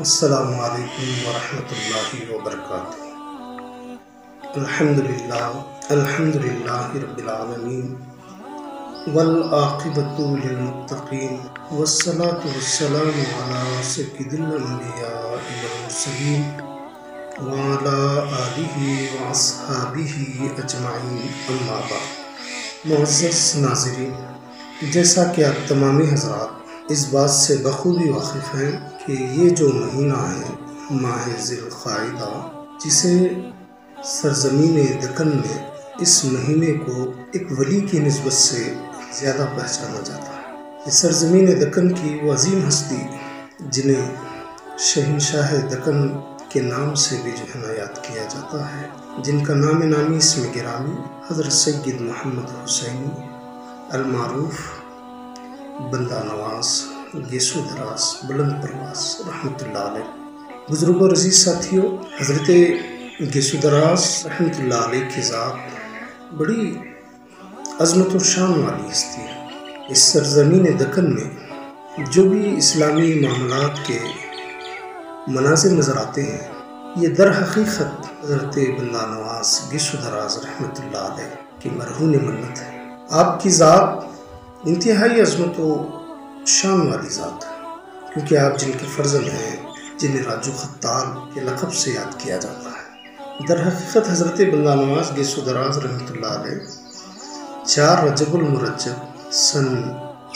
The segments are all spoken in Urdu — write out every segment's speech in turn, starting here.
السلام علیکم ورحمۃ اللہ وبرکاتہ۔ الحمدللہ رب العالمین والعاقبۃ للمتقین والصلاة والسلام علی سید الانبیاء والمرسلین وعلی آلہ واصحابہ اجمعین، اما بعد۔ معزز ناظرین، جیسا کہ آپ تمام حضرات اس بات سے بخوبی واقف ہیں کہ یہ جو مہینہ ہے ماہ ذی القعدہ، جسے سرزمین دکن میں اس مہینے کو ایک ولی کی نسبت سے زیادہ پہچانا جاتا ہے۔ یہ سرزمین دکن کی وہ عظیم ہستی جنہیں شہنشاہ دکن کے نام سے بھی یاد کیا جاتا ہے، جن کا نام نامی اسم گرامی حضرت سید محمد حسینی المعروف بندہ نواز گیسو دراز بلند پرواز رحمۃ اللہ علیہ۔ بزرگوں اور عزیز ساتھیوں، حضرت گیسو دراز رحمۃ اللہ علیہ کی ذات بڑی عظمت و شان والی ہستی ہے۔ اس سرزمین دکن میں جو بھی اسلامی معاملات کے مناظر نظر آتے ہیں، یہ در حقیقت حضرت بندہ نواز گیسو دراز رحمۃ اللہ علیہ کی مرہون منت ہے۔ آپ کی ذات انتہائی عظمت و شان والی ذات ہے، کیونکہ آپ جن کے فرزند ہیں، جنہیں راجو خطال کے لقب سے یاد کیا جاتا ہے۔ در حقیقت حضرت بندہ نواز گیسو دراز رحمۃ اللہ علیہ 4 رجب المرجب سن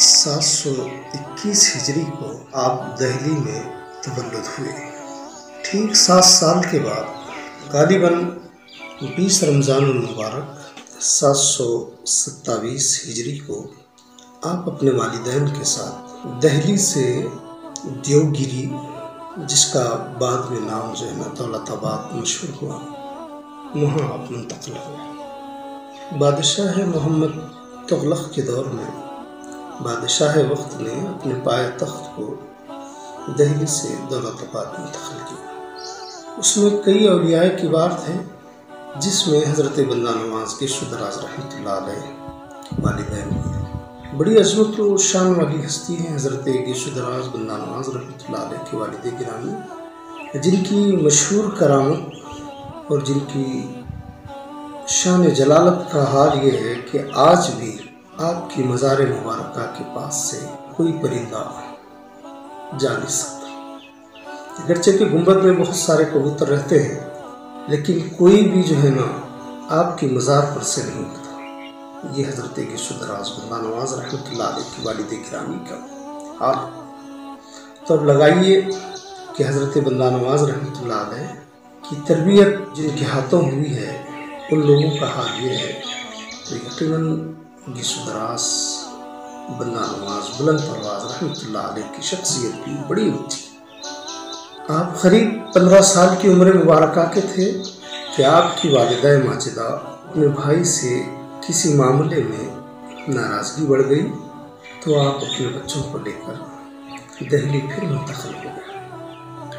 721 ہجری کو آپ دہلی میں تولد ہوئے۔ ٹھیک 7 سال کے بعد غالباً 20 رمضان المبارک 727 ہجری کو آپ اپنے والدین کے ساتھ دہلی سے دیوگیری، جس کا بعد میں نام دولت آباد مشہور ہوا، وہاں آپ منتقل ہوئے۔ بادشاہ محمد تغلق کے دور میں بادشاہ وقت نے اپنے پائے تخت کو دہلی سے دولت آباد منتقل کیا۔ اس میں کئی اولیاء کبار تھے، جس میں حضرت بندہ نواز گیسو دراز رحمۃ اللہ علیہ والدین بھی۔ بڑی عظمت و شان والی ہستی ہیں حضرت گیسو دراز بندہ نواز رحمۃ اللہ علیہ کے والد گرامی، جن کی مشہور کرامت اور جن کی شان جلالت کا حال یہ ہے کہ آج بھی آپ کی مزار مبارکہ کے پاس سے کوئی پرندہ جا نہیں سکتا۔ اگرچہ کہ گنبد میں بہت سارے کبوتر رہتے ہیں، لیکن کوئی بھی آپ کی مزار پر سے نہیں اٹھتا۔ یہ حضرت گیسو دراز بندہ نواز رحمۃ اللہ علیہ کی والد گرامی کا حال۔ تو اب لگائیے کہ حضرت بندہ نواز رحمۃ اللہ علیہ کی تربیت جن کے ہاتھوں ہوئی ہے، ان لوگوں کا حال یہ ہے تو یقیناً گیسو دراز بندہ نواز بلند پرواز رحمۃ اللہ علیہ کی شخصیت بھی بڑی اونچی۔ آپ قریب 15 سال کی عمر مبارکہ کے تھے کہ آپ کی والدہ ماجدہ اپنے بھائی سے کسی معاملے میں ناراضگی بڑھ گئی، تو آپ اپنے بچوں کو لے کر دہلی پھر منتقل ہو گئے۔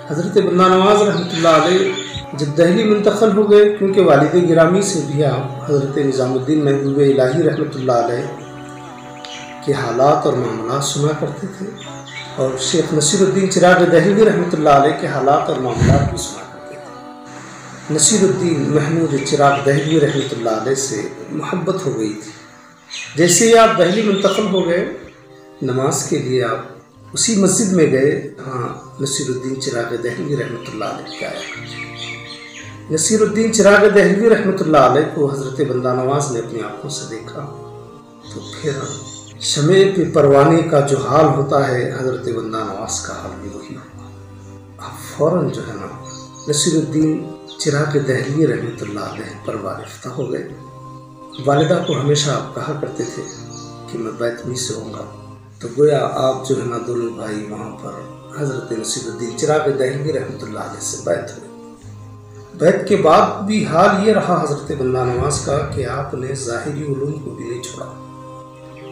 حضرت بندہ نواز رحمۃ اللہ علیہ جب دہلی منتقل ہو گئے، کیونکہ والد گرامی سے بھی آپ حضرت نظام الدین محبوب الہی رحمۃ اللہ علیہ کے حالات اور معاملات سنا کرتے تھے، اور شیخ نصیر الدین چراغ دہلوی رحمۃ اللہ علیہ کے حالات اور معاملات بھی سنا کرتے تھے۔ نصیر الدین محمود چراغ دہلوی رحمۃ اللہ علیہ سے محبت ہو گئی تھی۔ جیسے ہی آپ دہلی منتقل ہو گئے، نماز کے لیے آپ اسی مسجد میں گئے، ہاں نصیر الدین چراغ دہلوی رحمۃ اللہ علیہ کا آیا۔ نصیر الدین چراغ دہلوی رحمۃ اللہ علیہ کو حضرت بندہ نواز نے اپنی آنکھوں سے دیکھا، تو پھر شمع پہ پروانے کا جو حال ہوتا ہے، حضرت بندہ نواز کا حال بھی وہی ہوا۔ آپ فوراً نصیر الدین چراغ دہلوی رحمۃ اللہ علیہ پر وارفتہ ہو گئے۔ والدہ کو ہمیشہ آپ کہا کرتے تھے کہ میں بیت می سے ہوں گا، تو گویا آپ دونوں بھائی وہاں پر حضرت نصیر الدین چراغ دہلوی رحمۃ اللہ علیہ سے بیت ہوئے۔ بیت کے بعد بھی حال یہ رہا حضرت بندہ نواز کا کہ آپ نے ظاہری علوم کو بھی نہیں چھوڑا۔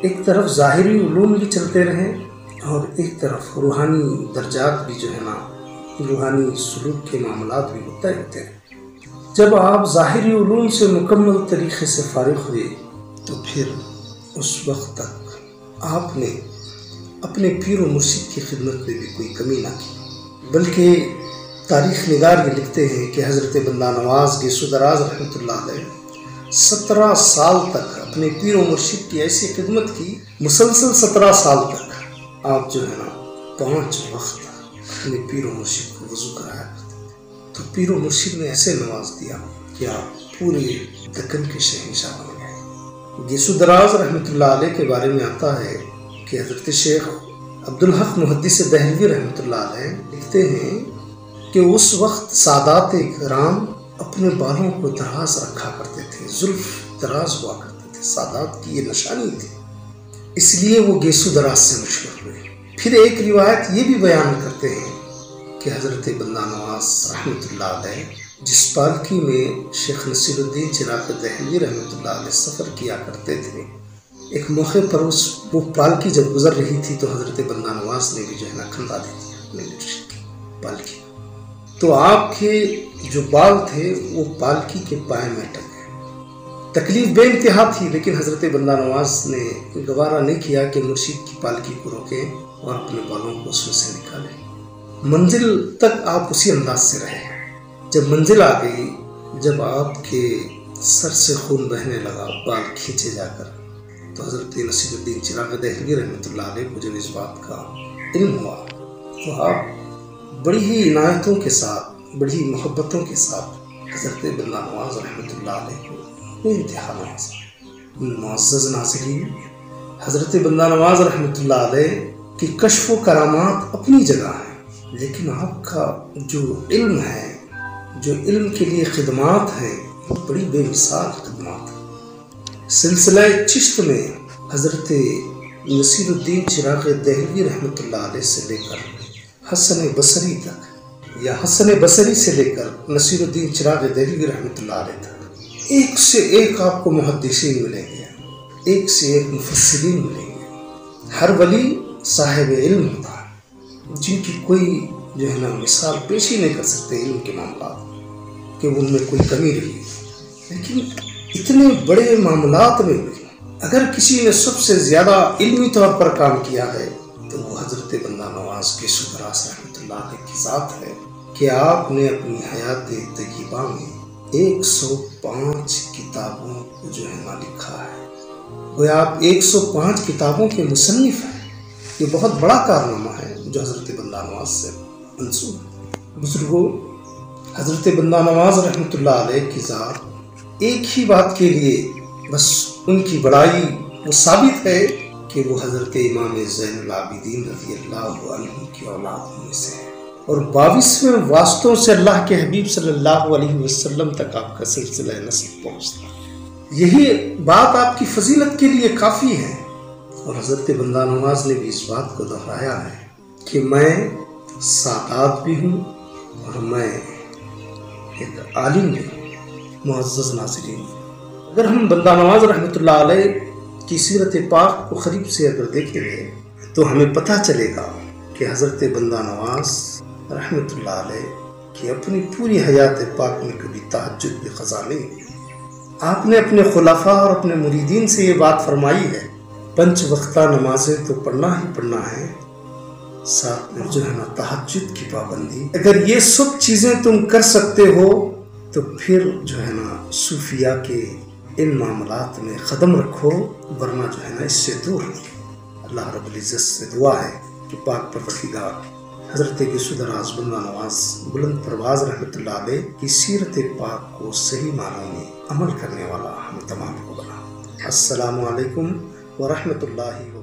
ایک طرف ظاہری علوم بھی چلتے رہے، اور ایک طرف روحانی درجات بھی روحانی سلوک کے معاملات بھی ہوتے ہیں۔ جب آپ ظاہری علوم سے مکمل طریقے سے فارغ ہوئے، تو پھر اس وقت تک آپ نے اپنے پیر و مرشد کی خدمت میں بھی کوئی کمی نہ کی۔ بلکہ تاریخ نگار یہ لکھتے ہیں کہ حضرت بندہ نواز گیسو دراز رحمۃ اللہ علیہ 17 سال تک اپنے پیر و مرشد کی ایسی خدمت کی، مسلسل 17 سال تک آپ جو ہے نا 5 وقت اپنے پیر و مرشد کو وضو کرایا کرتے تھے۔ تو پیر و مرشد نے ایسے نواز دیا کہ آپ پورے دکن کے شہنشاہ بن گئے۔ گیسو دراز رحمۃ اللہ علیہ کے بارے میں آتا ہے کہ حضرت شیخ عبدالحق محدث دہلوی رحمۃ اللہ علیہ لکھتے ہیں کہ اس وقت سادات کرام اپنے بالوں کو دراز رکھا کرتے تھے، زلف دراز ہوا کرتے تھے، سادات کی یہ نشانی تھی، اس لیے وہ گیسو دراز سے مشہور ہوئے۔ پھر ایک روایت یہ بھی بیان کرتے ہیں کہ حضرت بندہ نواز رحمۃ اللہ علیہ جس پالکی میں شیخ نصیر الدین چراغ دہلوی رحمۃ اللہ علیہ سفر کیا کرتے تھے، ایک موقع پر وہ پالکی جب گزر رہی تھی تو حضرت بندہ نواز نے بھی جو ہے نا کھندا دی تھی اپنے مرشد کی پالکی، تو آپ کے جو بال تھے وہ پالکی کے پائے میں اٹک گئے۔ تکلیف بے انتہا تھی، لیکن حضرت بندہ نواز نے گوارا نہیں کیا کہ مرشد کی پالکی کو روکیں اور اپنے بالوں کو اس میں سے نکالیں۔ منزل تک آپ اسی انداز سے رہے۔ جب منزل آ گئی، جب آپ کے سر سے خون بہنے لگا، بال کھینچے جا کر، تو حضرت نصیر الدین چراغ دہلوی رحمۃ اللہ علیہ کو جب اس بات کا علم ہوا تو آپ بڑی ہی عنایتوں کے ساتھ، بڑی ہی محبتوں کے ساتھ حضرت بندہ نواز رحمۃ اللہ علیہ کو بے انتہا نوازا۔ معزز ناظرین، حضرت بندہ نواز رحمۃ اللہ علیہ کی کشف و کرامات اپنی جگہ ہیں، لیکن آپ کا جو علم ہے، جو علم کے لیے خدمات ہیں، بڑی بے مثال خدمات ہیں۔ سلسلہ چشت میں حضرت نصیر الدین چراغ دہلوی رحمۃ اللہ علیہ سے لے کر حسن بصری تک، یا حسن بصری سے لے کر نصیر الدین چراغ دہلوی رحمۃ اللہ علیہ تک، ایک سے ایک آپ کو محدثین ملیں گے، ایک سے ایک مفسرین ملیں گے۔ ہر ولی صاحب علم ہوتا ہے، جن کی کوئی جو ہے نا مثال پیش ہی نہیں کر سکتے علم کے معاملات کہ ان میں کوئی کمی رہی، لیکن اتنے بڑے معاملات میں اگر کسی نے سب سے زیادہ علمی طور پر کام کیا ہے تو وہ حضرت بندہ نواز گیسو دراز رحمۃ اللہ علیہ کی ذات ہے کہ آپ نے اپنی حیات طیبہ میں 105 کتابوں کو جو ہے نا لکھا ہے۔ وہ آپ 105 کتابوں کے مصنف ہیں۔ یہ بہت بڑا کارنامہ ہے جو حضرت بندہ نواز سے منسوب ہے۔ بزرگوں، حضرت بندہ نواز رحمۃ اللہ علیہ کی ذات ایک ہی بات کے لیے بس ان کی بڑائی وہ ثابت ہے کہ وہ حضرت امام زین العابدین رضی اللہ عنہ کی اولاد میں سے ہے، اور 22ویں واسطوں سے اللہ کے حبیب صلی اللہ علیہ وسلم تک آپ کا سلسلہ نسب پہنچتا ہے۔ یہی بات آپ کی فضیلت کے لیے کافی ہے، اور حضرت بندہ نواز نے بھی اس بات کو دہرایا ہے کہ میں سادات بھی ہوں اور میں ایک عالم بھی ہوں۔ معزز ناظرین، اگر ہم بندہ نواز رحمۃ اللہ علیہ کی سیرت پاک کو قریب سے اگر دیکھیں گے تو ہمیں پتہ چلے گا کہ حضرت بندہ نواز رحمۃ اللہ علیہ کی اپنی پوری حیات پاک میں کبھی تہجد بھی قضا نہیں ہوئی۔ آپ نے اپنے خلفاء اور اپنے مریدین سے یہ بات فرمائی ہے، 5 وقتہ نمازیں تو پڑھنا ہی پڑھنا ہے، ساتھ میں جو ہے نا تہجد کی پابندی۔ اگر یہ سب چیزیں تم کر سکتے ہو تو پھر جو ہے نا صوفیاء کے ان معاملات میں قدم رکھو، ورنہ جو ہے نا اس سے دور رہو۔ اللہ رب العزت سے دعا ہے کہ پاک پروردگار حضرت گیسو دراز بندہ نواز بلند پرواز رحمۃ اللہ علیہ کی سیرت پاک کو صحیح معنوں میں عمل کرنے والا ہم تمام کو بنا۔ السلام علیکم ورحمۃ اللہ وبرکاتہ۔